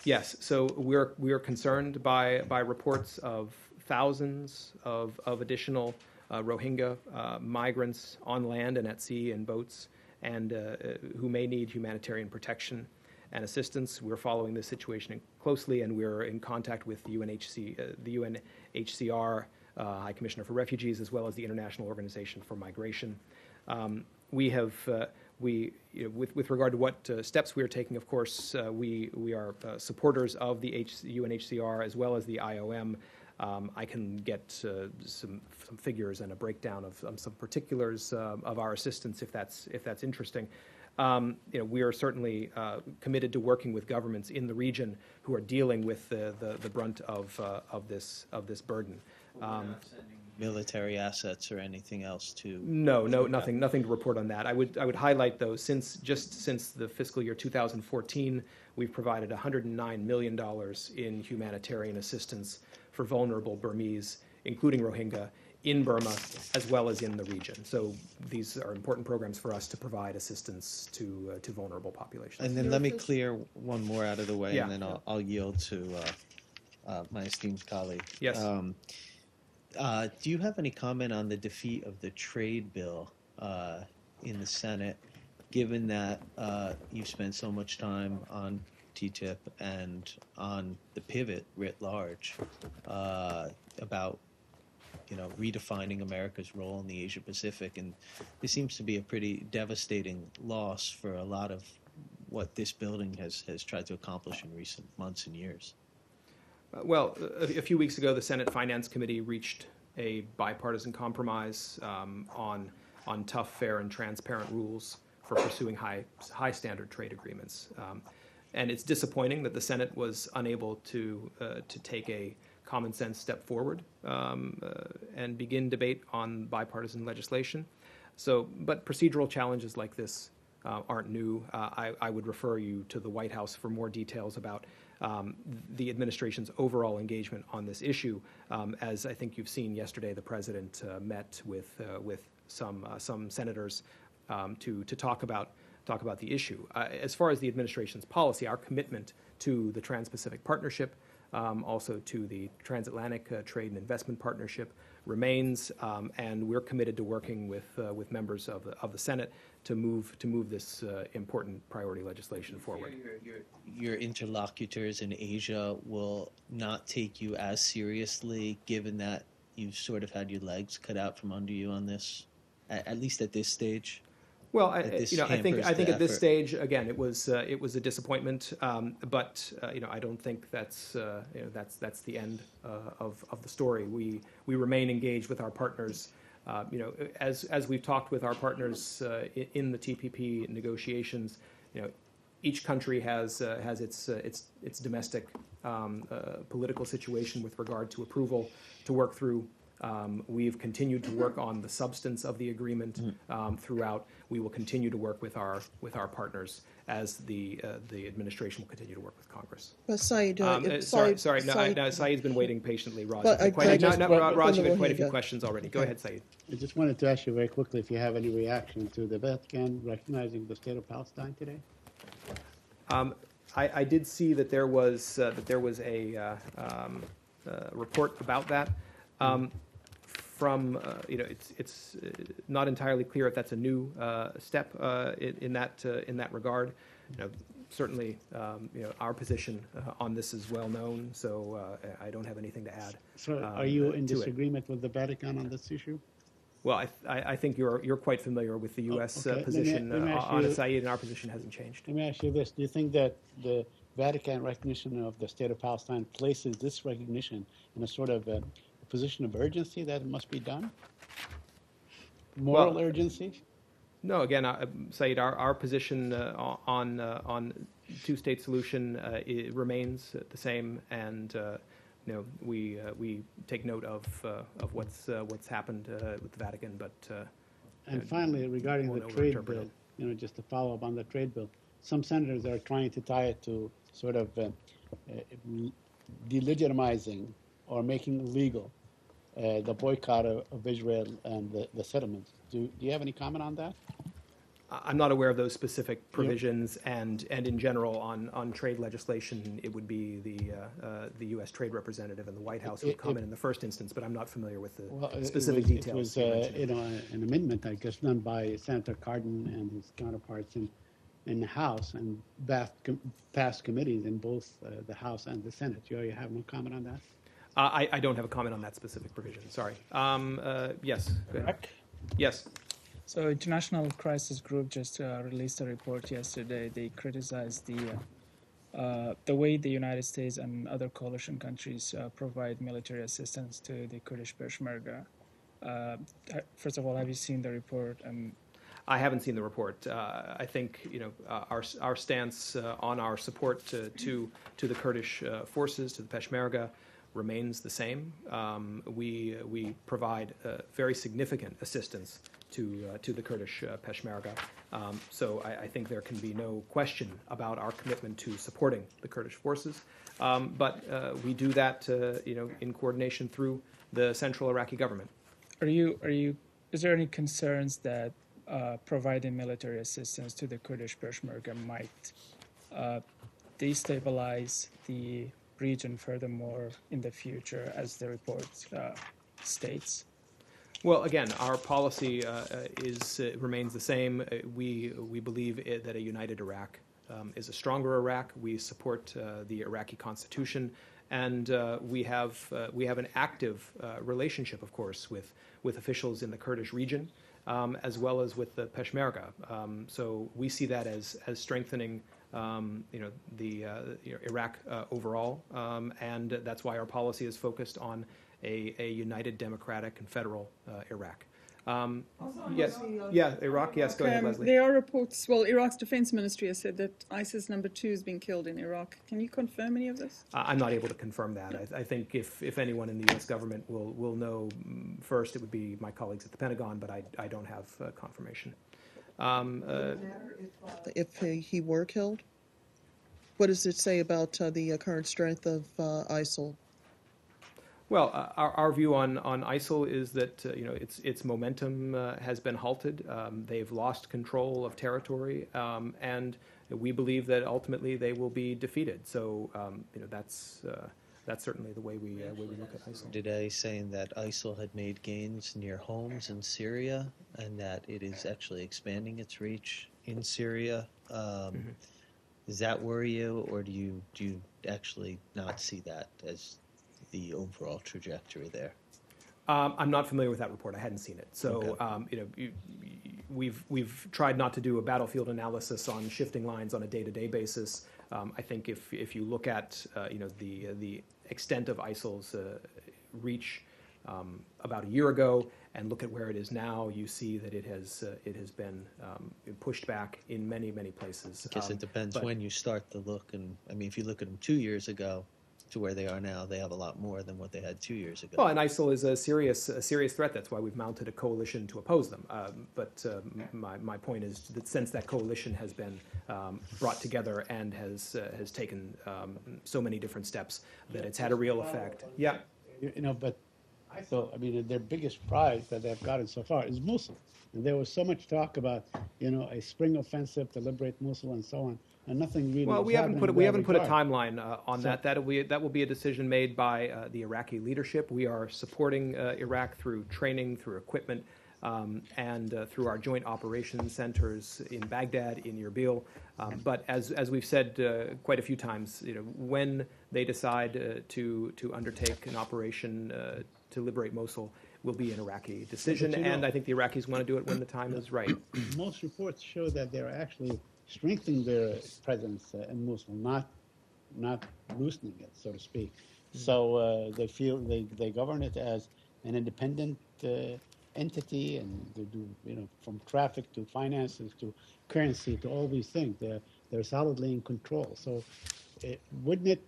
Speaker 1: Yes. So we're concerned by reports of thousands of additional Rohingya migrants on land and at sea in boats, and who may need humanitarian protection and assistance. We're following this situation closely, and we're in contact with the UNHCR, High Commissioner for Refugees, as well as the International Organization for Migration. We have, with regard to what steps we are taking, of course, we are supporters of the UNHCR as well as the IOM. I can get some figures and a breakdown of some particulars of our assistance if that's interesting. We are certainly committed to working with governments in the region who are dealing with the brunt of this burden.
Speaker 2: Military assets or anything else to?
Speaker 1: No, nothing to report on that. I would highlight, though, since the fiscal year 2014, we've provided $109 million in humanitarian assistance for vulnerable Burmese, including Rohingya, in Burma as well as in the region. So these are important programs for us to provide assistance to vulnerable populations.
Speaker 2: And then let me clear one more out of the way,
Speaker 1: Yeah.
Speaker 2: and then I'll yield to my esteemed colleague.
Speaker 1: Yes.
Speaker 2: Do you have any comment on the defeat of the trade bill in the Senate, given that you've spent so much time on TTIP and on the pivot writ large about redefining America's role in the Asia Pacific, and this seems to be a pretty devastating loss for a lot of what this building has tried to accomplish in recent months and years.
Speaker 1: Well, a few weeks ago, the Senate Finance Committee reached a bipartisan compromise on tough, fair, and transparent rules for pursuing high standard trade agreements. And it's disappointing that the Senate was unable to take a common sense step forward and begin debate on bipartisan legislation. So, but procedural challenges like this aren't new. I would refer you to the White House for more details about the administration's overall engagement on this issue. As I think you've seen yesterday, the president met with some senators to talk about the issue. As far as the administration's policy, our commitment to the Trans-Pacific Partnership, also to the Transatlantic Trade and Investment Partnership remains, and we're committed to working with members of the Senate to move this important priority legislation forward.
Speaker 2: Your interlocutors in Asia will not take you as seriously, given that you've sort of had your legs cut out from under you on this, at least at this stage.
Speaker 1: Well, I think at this stage, again, it was a disappointment, but I don't think that's the end of the story. We remain engaged with our partners. As we've talked with our partners in the TPP negotiations, each country has its domestic political situation with regard to approval to work through. We've continued to work on the substance of the agreement throughout. We will continue to work with our partners as the administration will continue to work with Congress.
Speaker 4: But Saeed,
Speaker 1: Saeed's been waiting patiently. Raj,
Speaker 4: But
Speaker 1: Raj, you've had quite a few
Speaker 4: yeah.
Speaker 1: questions already. Go ahead, Saeed.
Speaker 10: I just wanted to ask you very quickly if you have any reaction to the Vatican recognizing the state of Palestine today.
Speaker 1: I did see that there was a report about that. It's not entirely clear if that's a new step in that regard. Certainly, our position on this is well known, so I don't have anything to add.
Speaker 10: So, are you in disagreement with the Vatican on this issue?
Speaker 1: Well, I think you're quite familiar with the U.S.
Speaker 10: Okay.
Speaker 1: position
Speaker 10: Let me ask
Speaker 1: on
Speaker 10: you-
Speaker 1: it, Saeed, and our position hasn't changed.
Speaker 10: Let me ask you this: do you think that the Vatican recognition of the state of Palestine places this recognition in a sort of a position of urgency that it must be done? Moral urgency?
Speaker 1: No, again, Saeed, our position on two-state solution it remains the same, and we take note of what's happened with the Vatican. But
Speaker 10: And finally, regarding the
Speaker 1: we'll
Speaker 10: trade
Speaker 1: interpret
Speaker 10: bill, just to follow up on the trade bill, some senators are trying to tie it to sort of delegitimizing or making illegal the boycott of Israel and the settlements. Do you have any comment on that?
Speaker 1: I'm not aware of those specific provisions, and in general on trade legislation, it would be the U.S. Trade Representative in the White House who would comment in the first instance, but I'm not familiar with the specific details.
Speaker 10: It was an amendment, I guess, done by Senator Cardin and his counterparts in the House and passed committees in both the House and the Senate. You have no comment on that?
Speaker 1: I don't have a comment on that specific provision. Sorry. Yes. Go ahead. Yes.
Speaker 11: So, International Crisis Group just released a report yesterday. They criticized the way the United States and other coalition countries provide military assistance to the Kurdish Peshmerga. First of all, have you seen the report? And
Speaker 1: I haven't seen the report. I think our stance on our support to the Kurdish forces, to the Peshmerga, remains the same. We provide very significant assistance to the Kurdish Peshmerga. So I think there can be no question about our commitment to supporting the Kurdish forces. But we do that in coordination through the central Iraqi government.
Speaker 11: Is there any concerns that providing military assistance to the Kurdish Peshmerga might destabilize the region furthermore in the future, as the report states?
Speaker 1: Well, again, our policy remains the same. We believe that a united Iraq is a stronger Iraq. We support the Iraqi constitution, and we have an active relationship, of course, with officials in the Kurdish region, as well as with the Peshmerga. So we see that as strengthening Iraq overall, and that's why our policy is focused on a united, democratic, and federal Iraq. Yes, yeah, Iraq, yes, go ahead, Leslie.
Speaker 5: There are reports, well, Iraq's defense ministry has said that ISIS number 2 has been killed in Iraq. Can you confirm any of this?
Speaker 1: I'm not able to confirm that. I think if anyone in the U.S. government will know first, it would be my colleagues at the Pentagon, but I don't have confirmation.
Speaker 4: If he were killed? What does it say about the current strength of ISIL?
Speaker 1: Well, our view on ISIL is that its momentum has been halted. They've lost control of territory, and we believe that ultimately they will be defeated. So that's certainly the way we look at ISIL.
Speaker 2: Today, saying that ISIL had made gains near homes in Syria, and that it is actually expanding its reach in Syria. Does that worry you, or do you actually not see that as the overall trajectory there?
Speaker 1: I'm not familiar with that report. I hadn't seen it. So,
Speaker 2: Okay.
Speaker 1: We've tried not to do a battlefield analysis on shifting lines on a day-to-day basis. I think if you look at the extent of ISIL's reach about a year ago and look at where it is now, you see that it has been pushed back in many places.
Speaker 2: I guess it depends when you start to look, and I mean, if you look at them 2 years ago to where they are now, they have a lot more than what they had 2 years ago.
Speaker 1: Well, and ISIL is a serious threat. That's why we've mounted a coalition to oppose them. But my point is that since that coalition has been brought together and has taken so many different steps, that it's had a real effect. Yeah.
Speaker 10: But ISIL, I mean, their biggest prize that they've gotten so far is Mosul. And there was so much talk about, a spring offensive to liberate Mosul and so on. And nothing really.
Speaker 1: Well, we haven't put a timeline on that. That will be a decision made by the Iraqi leadership. We are supporting Iraq through training, through equipment, and through our joint operations centers in Baghdad, in Erbil. But as we've said quite a few times, when they decide to undertake an operation to liberate Mosul, will be an Iraqi decision, and I think the Iraqis want to do it when the time is right.
Speaker 10: Most reports show that they're actually strengthening their presence in Mosul, not loosening it, so to speak. So they feel they govern it as an independent entity, and they do from traffic to finances to currency to all these things. They're solidly in control. So wouldn't it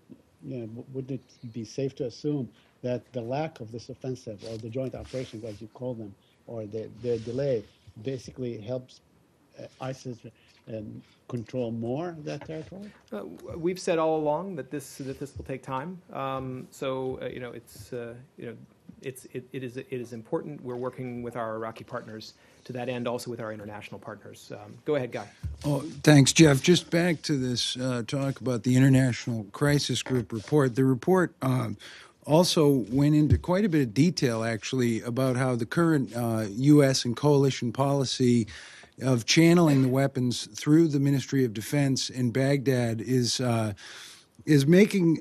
Speaker 10: be safe to assume that the lack of this offensive or the joint operations, as you call them, or the delay, basically helps ISIS control more of that territory?
Speaker 1: We've said all along that this will take time. It is important. We're working with our Iraqi partners to that end, also with our international partners. Go ahead, Guy.
Speaker 12: Oh, thanks, Jeff. Just back to this talk about the International Crisis Group report. The report also went into quite a bit of detail, actually, about how the current U.S. and coalition policy of channeling the weapons through the Ministry of Defense in Baghdad is making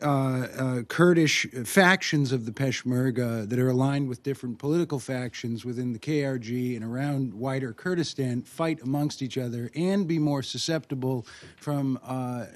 Speaker 12: Kurdish factions of the Peshmerga that are aligned with different political factions within the KRG and around wider Kurdistan fight amongst each other and be more susceptible from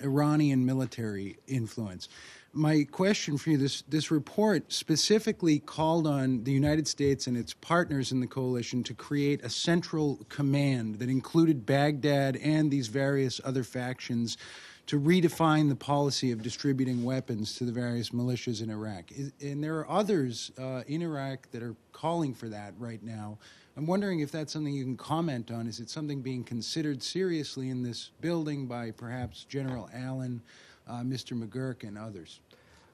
Speaker 12: Iranian military influence. My question for you, this report specifically called on the United States and its partners in the coalition to create a central command that included Baghdad and these various other factions to redefine the policy of distributing weapons to the various militias in Iraq. And there are others in Iraq that are calling for that right now. I'm wondering if that's something you can comment on. Is it something being considered seriously in this building by perhaps General Allen, Mr. McGurk, and others?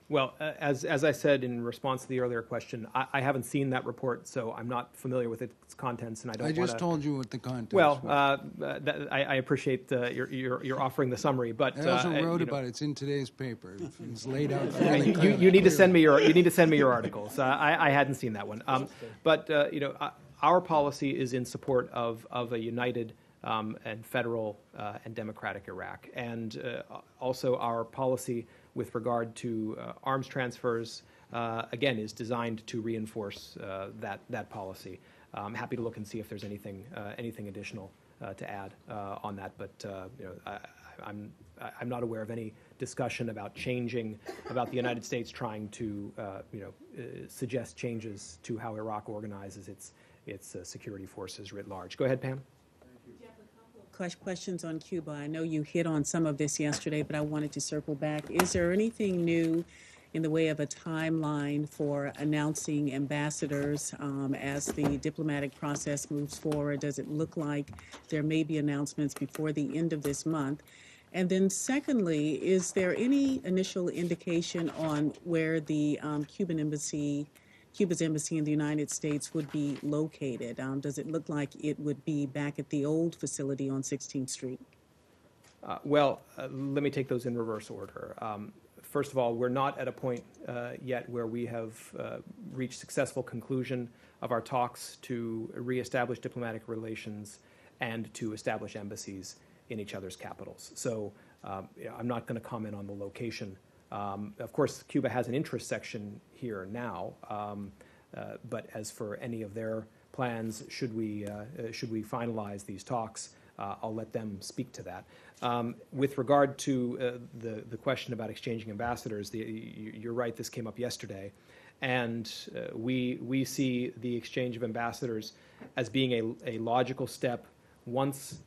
Speaker 1: Well, as I said in response to the earlier question, I haven't seen that report, so I'm not familiar with its contents, and I don't.
Speaker 12: I just told you what the contents.
Speaker 1: Well,
Speaker 12: were.
Speaker 1: I appreciate you're offering the summary, but
Speaker 12: I also wrote about it. It's in today's paper. It's laid out.
Speaker 1: You need to send me your articles. I hadn't seen that one. But our policy is in support of a united and federal and democratic Iraq, and also our policy with regard to arms transfers, again, is designed to reinforce that policy. I'm happy to look and see if there's anything additional to add on that, but I'm not aware of any discussion about the United States trying to suggest changes to how Iraq organizes its security forces writ large. Go ahead, Pam.
Speaker 8: Questions on Cuba. I know you hit on some of this yesterday, but I wanted to circle back. Is there anything new in the way of a timeline for announcing ambassadors as the diplomatic process moves forward? Does it look like there may be announcements before the end of this month? And then secondly, is there any initial indication on where the Cuba's embassy in the United States would be located? Does it look like it would be back at the old facility on 16th Street?
Speaker 1: Let me take those in reverse order. First of all, we're not at a point yet where we have reached successful conclusion of our talks to reestablish diplomatic relations and to establish embassies in each other's capitals. So I'm not going to comment on the location. Of course, Cuba has an interest section here now, but as for any of their plans, should we finalize these talks, I'll let them speak to that. With regard to the question about exchanging ambassadors, you're right, this came up yesterday, and we see the exchange of ambassadors as being a logical step once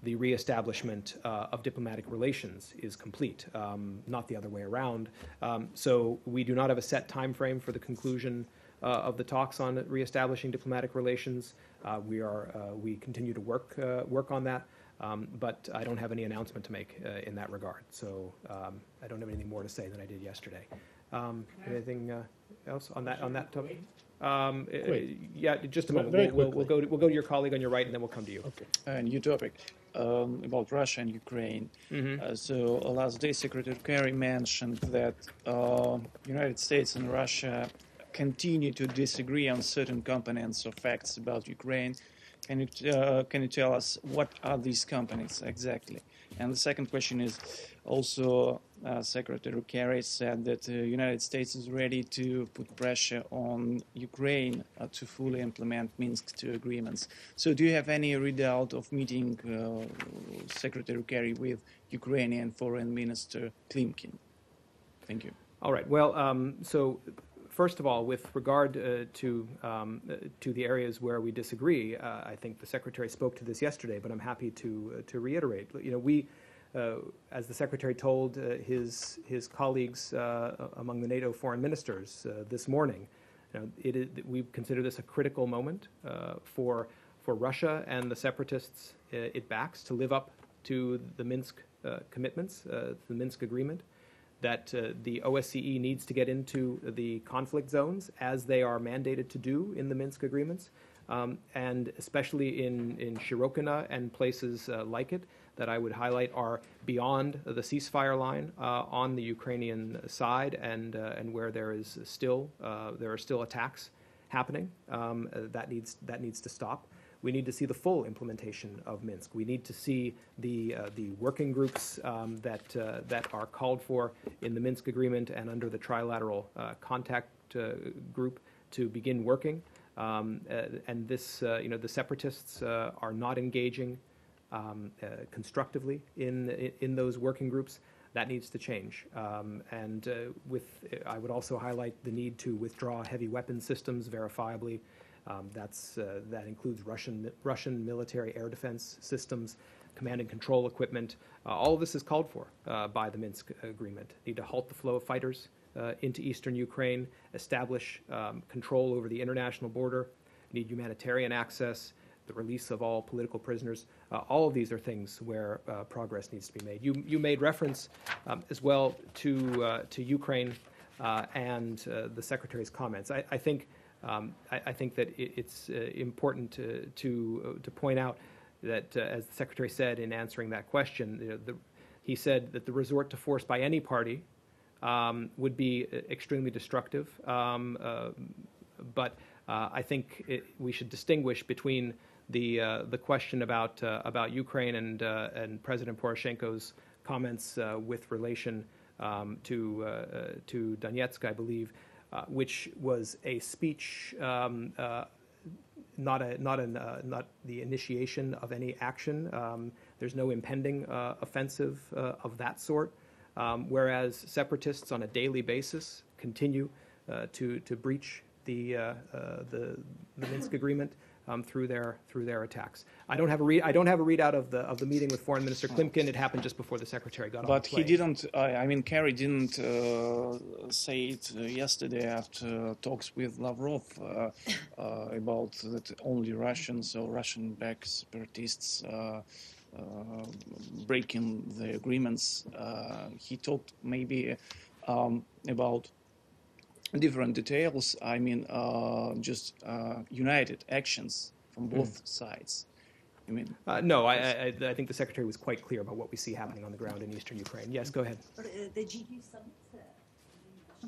Speaker 1: the reestablishment of diplomatic relations is complete, not the other way around. So we do not have a set time frame for the conclusion of the talks on reestablishing diplomatic relations. We continue to work on that, but I don't have any announcement to make in that regard. So I don't have anything more to say than I did yesterday. Anything else on that topic? Yeah, just a moment. We'll go to your colleague on your right, and then we'll come to you.
Speaker 13: Okay. New topic about Russia and Ukraine. So last day, Secretary Kerry mentioned that United States and Russia continue to disagree on certain components or facts about Ukraine. Can you tell us what are these components exactly? And the second question is also Secretary Kerry said that the United States is ready to put pressure on Ukraine to fully implement Minsk II agreements. So do you have any readout of meeting Secretary Kerry with Ukrainian Foreign Minister Klimkin? Thank you.
Speaker 1: All right. Well, so first of all, with regard to the areas where we disagree, I think the Secretary spoke to this yesterday, but I'm happy to reiterate. You know, we, as the Secretary told his colleagues among the NATO foreign ministers this morning, you know, we consider this a critical moment for Russia and the separatists it backs to live up to the Minsk commitments, the Minsk agreement, that the OSCE needs to get into the conflict zones as they are mandated to do in the Minsk agreements, and especially in Shirokina and places like it that I would highlight are beyond the ceasefire line on the Ukrainian side and where there are still attacks happening. That needs to stop. We need to see the full implementation of Minsk. We need to see the working groups that are called for in the Minsk agreement and under the trilateral contact group to begin working. And this, the separatists are not engaging constructively in those working groups. That needs to change. I would also highlight the need to withdraw heavy weapon systems verifiably. That includes Russian military air defense systems, command and control equipment. All of this is called for by the Minsk agreement. Need to halt the flow of fighters into eastern Ukraine, establish control over the international border, need humanitarian access, the release of all political prisoners. All of these are things where progress needs to be made. You made reference as well to Ukraine and the Secretary's comments. I think that it's important to point out that, as the Secretary said in answering that question, he said that the resort to force by any party would be extremely destructive. But I think we should distinguish between the question about Ukraine and President Poroshenko's comments with relation to Donetsk, I believe. Which was a speech, not the initiation of any action. There's no impending offensive of that sort. Whereas separatists on a daily basis continue to breach the Minsk agreement. through their attacks. I don't have a readout of the meeting with Foreign Minister Klimkin. It happened just before the Secretary got on
Speaker 13: But
Speaker 1: the plane.
Speaker 13: he didn't. I mean, Kerry didn't say it yesterday after talks with Lavrov about that only Russians or Russian-backed separatists breaking the agreements. He talked maybe about different details. I mean, just united actions from both sides. I mean,
Speaker 1: no, I think the Secretary was quite clear about what we see happening on the ground in eastern Ukraine. Yes, go ahead.
Speaker 14: The G2 summit.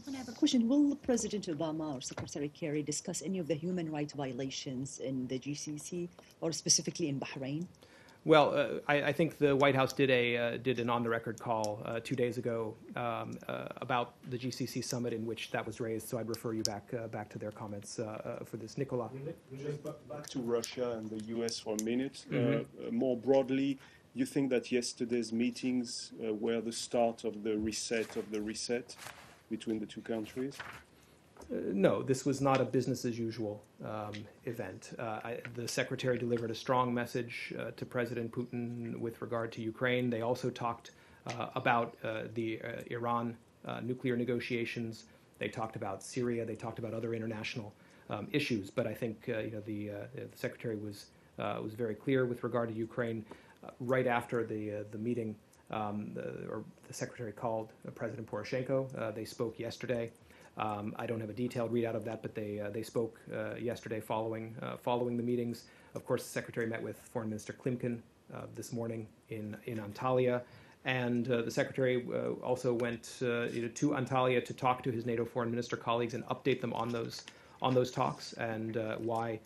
Speaker 14: I have a question. Will President Obama or Secretary Kerry discuss any of the human rights violations in the GCC or specifically in Bahrain?
Speaker 1: Well, I think the White House did an on-the-record call 2 days ago about the GCC summit in which that was raised. So I'd refer you back to their comments for this. Nicola.
Speaker 6: Just back to Russia and the U.S. for a minute. More broadly, you think that yesterday's meetings were the start of the reset between the two countries?
Speaker 1: No, this was not a business-as-usual event. The Secretary delivered a strong message to President Putin with regard to Ukraine. They also talked about the Iran nuclear negotiations. They talked about Syria. They talked about other international issues. But I think the Secretary was very clear with regard to Ukraine. Right after the meeting, the Secretary called President Poroshenko. They spoke yesterday. I don't have a detailed readout of that, but they spoke yesterday following the meetings. Of course, the Secretary met with Foreign Minister Klimkin this morning in Antalya, and the Secretary also went to Antalya to talk to his NATO foreign minister colleagues and update them on those talks and why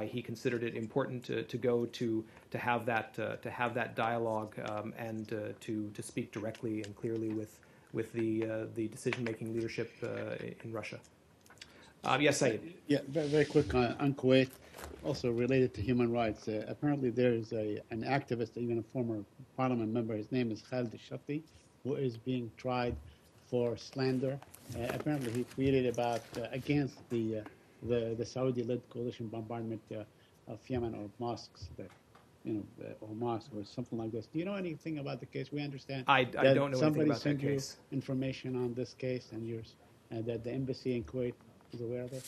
Speaker 1: he considered it important to go to have that dialogue and to speak directly and clearly with the decision-making leadership in Russia. Yes, Saeed.
Speaker 10: Yeah, very quick on Kuwait, also related to human rights. Apparently there is an activist, even a former parliament member, his name is Khalid Shafti, who is being tried for slander. Apparently he tweeted about against the Saudi-led coalition bombardment of Yemen or mosques that or mosque or something like this. Do you know anything about the case? We understand
Speaker 1: I don't know anything about that case.
Speaker 10: Somebody sent you information on this case and that the embassy in Kuwait is aware of it?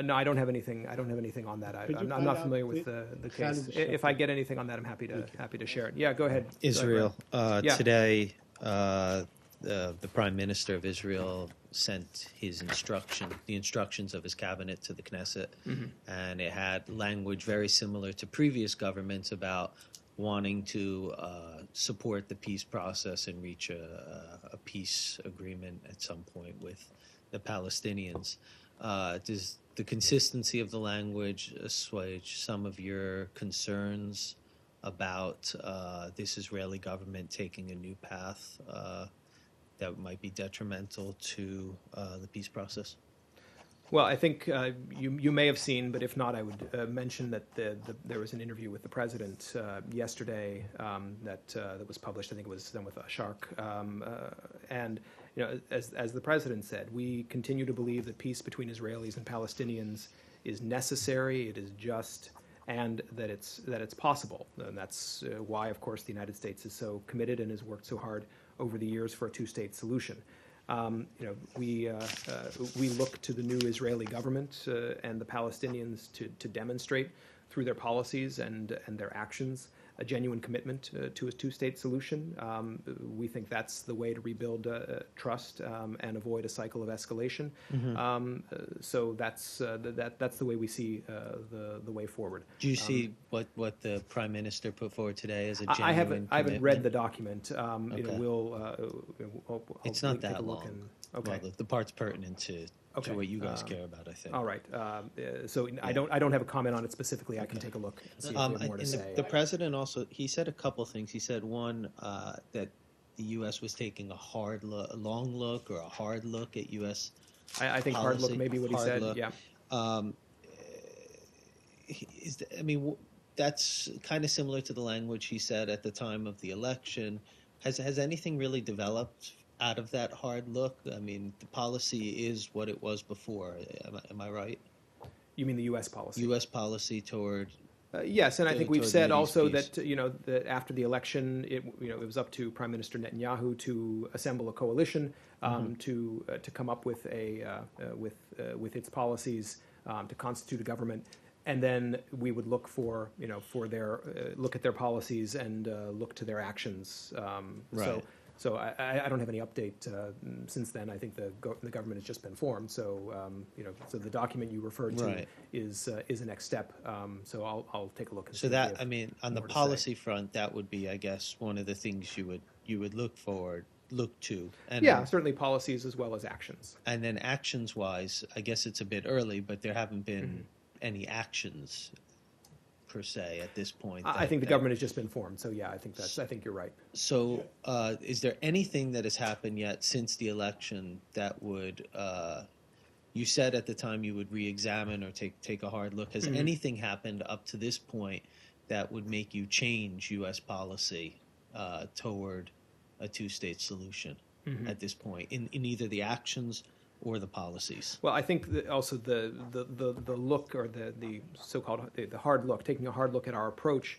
Speaker 1: No, I don't have anything. I don't have anything on that. I'm not familiar with the case. If I get anything on that, I'm happy to share it. Yeah, go ahead.
Speaker 2: Israel. Today, the Prime Minister of Israel sent the instructions of his cabinet to the Knesset, and it had language very similar to previous governments about wanting to support the peace process and reach a peace agreement at some point with the Palestinians. Does the consistency of the language assuage some of your concerns about this Israeli government taking a new path that might be detrimental to the peace process?
Speaker 1: Well, I think you may have seen, but if not, I would mention that there was an interview with the president yesterday that was published. I think it was done with Shark, and as the president said, we continue to believe that peace between Israelis and Palestinians is necessary, it is just, and that it's possible. And that's why, of course, the United States is so committed and has worked so hard over the years for a two-state solution. We look to the new Israeli government and the Palestinians to demonstrate through their policies and their actions a genuine commitment to a two-state solution. We think that's the way to rebuild trust and avoid a cycle of escalation. So that's the way we see the way forward.
Speaker 2: Do you see what the Prime Minister put forward today as a genuine commitment?
Speaker 1: I haven't read the document.
Speaker 2: Okay. It's not that long.
Speaker 1: Okay.
Speaker 2: Well, the part's pertinent to what you guys care about, I think.
Speaker 1: All right. So I don't have a comment on it specifically. I can take a look and see if we have more to say.
Speaker 2: The president also, he said a couple things. He said, one, that the U.S. was taking a long look or a hard look at U.S.
Speaker 1: I think
Speaker 2: policy.
Speaker 1: Hard look may be what he said.
Speaker 2: Look.
Speaker 1: Yeah.
Speaker 2: That's kind of similar to the language he said at the time of the election. Has anything really developed out of that hard look? I mean, the policy is what it was before. Am I right?
Speaker 1: You mean the U.S. policy?
Speaker 2: U.S. policy toward.
Speaker 1: Yes, and I think we've
Speaker 2: toward
Speaker 1: said
Speaker 2: Mideast
Speaker 1: also
Speaker 2: peace.
Speaker 1: that that after the election, it was up to Prime Minister Netanyahu to assemble a coalition to come up with with its policies to constitute a government, and then we would look for their look at their policies and look to their actions.
Speaker 2: Right.
Speaker 1: So I don't have any update since then. I think the government has just been formed. So so the document you referred to
Speaker 2: Right.
Speaker 1: is a next step. So I'll take a look. And
Speaker 2: So
Speaker 1: see if
Speaker 2: that,
Speaker 1: we have
Speaker 2: I mean, on the
Speaker 1: more to say.
Speaker 2: policy front, that would be, I guess, one of the things you would look to. And
Speaker 1: Yeah, certainly policies as well as actions.
Speaker 2: And then actions-wise, I guess it's a bit early, but there haven't been any actions per se at this point.
Speaker 1: I think the government has just been formed. So yeah, I think you're right.
Speaker 2: So, is there anything that has happened yet since the election that would? You said at the time you would re-examine or take a hard look. Has anything happened up to this point that would make you change U.S. policy toward a two-state solution at this point in either the actions or the policies?
Speaker 1: Well, I think that also the look, or the so-called the hard look, taking a hard look at our approach,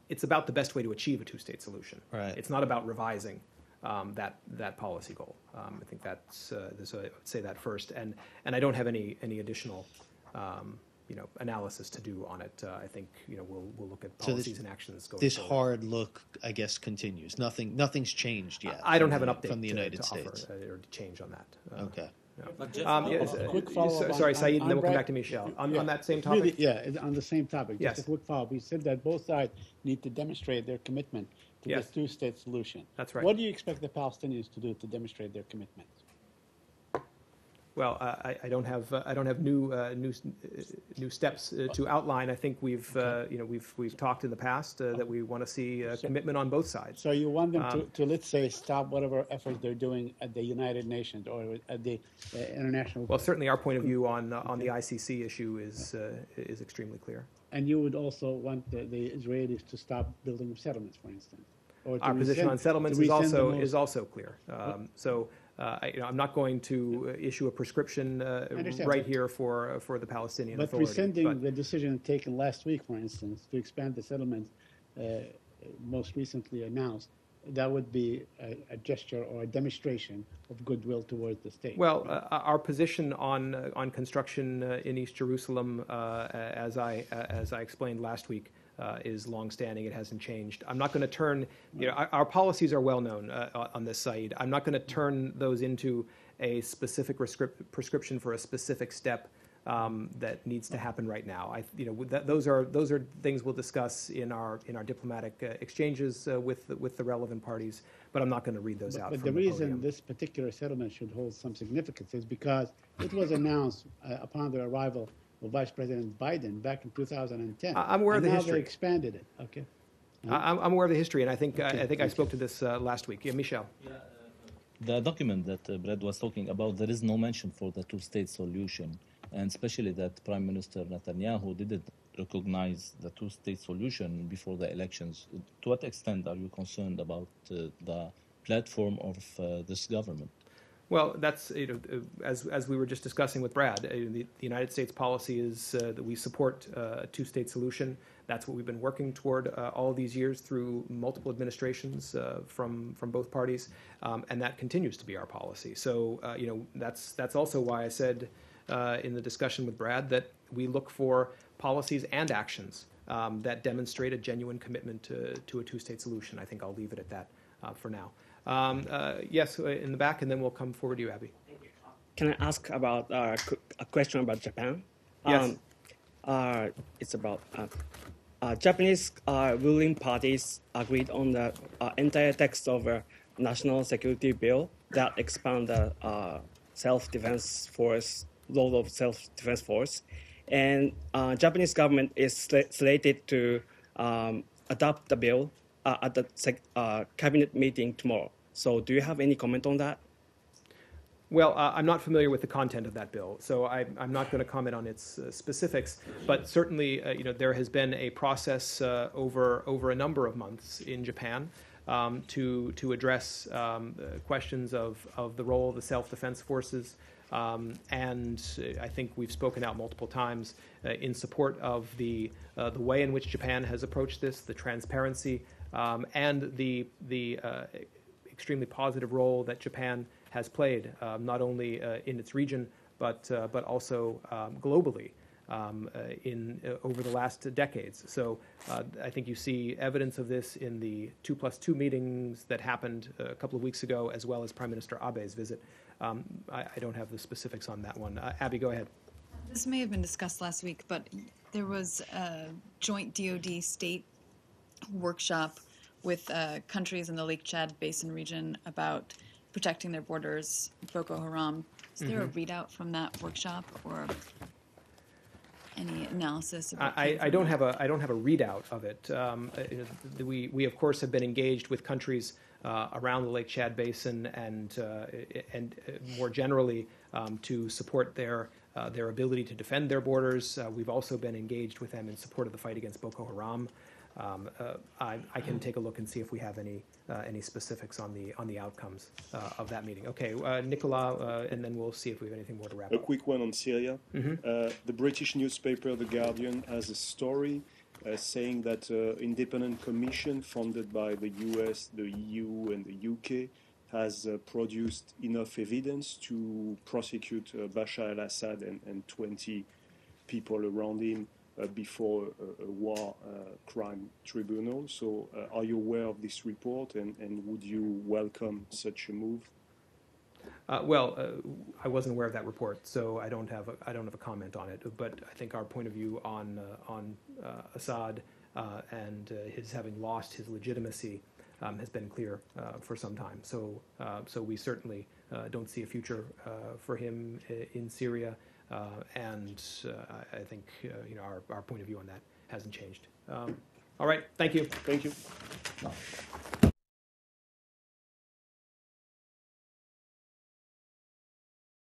Speaker 1: it's about the best way to achieve a two-state solution.
Speaker 2: Right.
Speaker 1: It's not about revising that policy goal. I think that's so I would say that first, and I don't have any additional analysis to do on it. I think we'll look at policies and actions going
Speaker 2: This
Speaker 1: forward.
Speaker 2: hard look, I guess, continues. Nothing's changed yet.
Speaker 1: I don't have an update
Speaker 2: from the United
Speaker 1: to
Speaker 2: States.
Speaker 1: offer or to change on that.
Speaker 2: Okay.
Speaker 1: Yes,
Speaker 10: A quick follow-up
Speaker 1: sorry,
Speaker 10: on-
Speaker 1: Saeed, and
Speaker 10: on
Speaker 1: then we'll come
Speaker 10: Brad-
Speaker 1: back to Michelle. On that same
Speaker 10: Really,
Speaker 1: topic?
Speaker 10: yeah, on the same topic.
Speaker 1: Yes.
Speaker 10: Just a quick follow-up. You said that both sides need to demonstrate their commitment to
Speaker 1: Yes.
Speaker 10: this two-state solution.
Speaker 1: That's right.
Speaker 10: What do you expect the Palestinians to do to demonstrate their commitment?
Speaker 1: Well, I don't have new steps to outline. I think we've talked in the past that we want to see commitment on both sides.
Speaker 10: So you want them to, let's say, stop whatever efforts they're doing at the United Nations or at the international.
Speaker 1: Well, certainly our point of view on the ICC issue is extremely clear.
Speaker 10: And you would also want the Israelis to stop building settlements, for instance. Or to
Speaker 1: Our position on settlements is also clear. I'm not going to issue a prescription right here for the Palestinian
Speaker 10: But
Speaker 1: Authority.
Speaker 10: rescinding the decision taken last week, for instance, to expand the settlements most recently announced, that would be a gesture or a demonstration of goodwill towards the state.
Speaker 1: Well, our position on construction in East Jerusalem, as I explained last week, is longstanding. It hasn't changed. I'm not going to turn. Our policies are well known on this site. I'm not going to turn those into a specific prescription for a specific step that needs to happen right now. Those are things we'll discuss in our diplomatic exchanges with the relevant parties. But I'm not going to read those out.
Speaker 10: But
Speaker 1: from
Speaker 10: the reason
Speaker 1: podium.
Speaker 10: this particular settlement should hold some significance is because it was announced upon the arrival of Vice President Biden back in 2010.
Speaker 1: I'm aware of the
Speaker 10: and now
Speaker 1: history.
Speaker 10: they expanded it. Okay.
Speaker 1: I'm aware of the history, and I think I spoke to this last week. Yeah, Michel.
Speaker 3: The document that Brad was talking about, there is no mention for the two-state solution, and especially that Prime Minister Netanyahu didn't recognize the two-state solution before the elections. To what extent are you concerned about the platform of this government?
Speaker 1: Well, that's as we were just discussing with Brad. The United States policy is that we support a two-state solution. That's what we've been working toward all these years through multiple administrations from both parties, and that continues to be our policy. So that's also why I said in the discussion with Brad that we look for policies and actions that demonstrate a genuine commitment to a two-state solution. I think I'll leave it at that for now. Yes, in the back, and then we'll come forward to you, Abby.
Speaker 15: Can I ask about a question about Japan?
Speaker 1: Yes.
Speaker 15: It's about Japanese ruling parties agreed on the entire text of a national security bill that expand the self-defense force, role of self-defense force, and Japanese government is slated to adopt the bill at the cabinet meeting tomorrow. So do you have any comment on that?
Speaker 1: Well, I'm not familiar with the content of that bill, so I'm not going to comment on its specifics. But certainly, there has been a process over a number of months in Japan to address questions of the role of the self-defense forces. And I think we've spoken out multiple times in support of the way in which Japan has approached this, the transparency, and the extremely positive role that Japan has played, not only in its region but also globally over the last decades. So I think you see evidence of this in the 2+2 meetings that happened a couple of weeks ago, as well as Prime Minister Abe's visit. I don't have the specifics on that one. Abby, go ahead.
Speaker 16: This may have been discussed last week, but there was a joint DoD state workshop with countries in the Lake Chad Basin region about protecting their borders, Boko Haram. Is there a readout from that workshop or any analysis?
Speaker 1: I don't have a readout of it. We of course have been engaged with countries around the Lake Chad Basin and more generally to support their ability to defend their borders. We've also been engaged with them in support of the fight against Boko Haram. I can take a look and see if we have any specifics on the outcomes of that meeting. Okay, Nicolas, and then we'll see if we have anything more to wrap up.
Speaker 6: A quick one on Syria. The British newspaper The Guardian has a story saying that independent commission funded by the US, the EU, and the UK has produced enough evidence to prosecute Bashar al-Assad and 20 people around him before a war crime tribunal. So are you aware of this report, and would you welcome such a move?
Speaker 1: I wasn't aware of that report, so I don't have a comment on it. But I think our point of view on Assad and his having lost his legitimacy has been clear for some time. So we certainly don't see a future for him in Syria, and I think our point of view on that hasn't changed. All right, thank you.
Speaker 6: Thank you.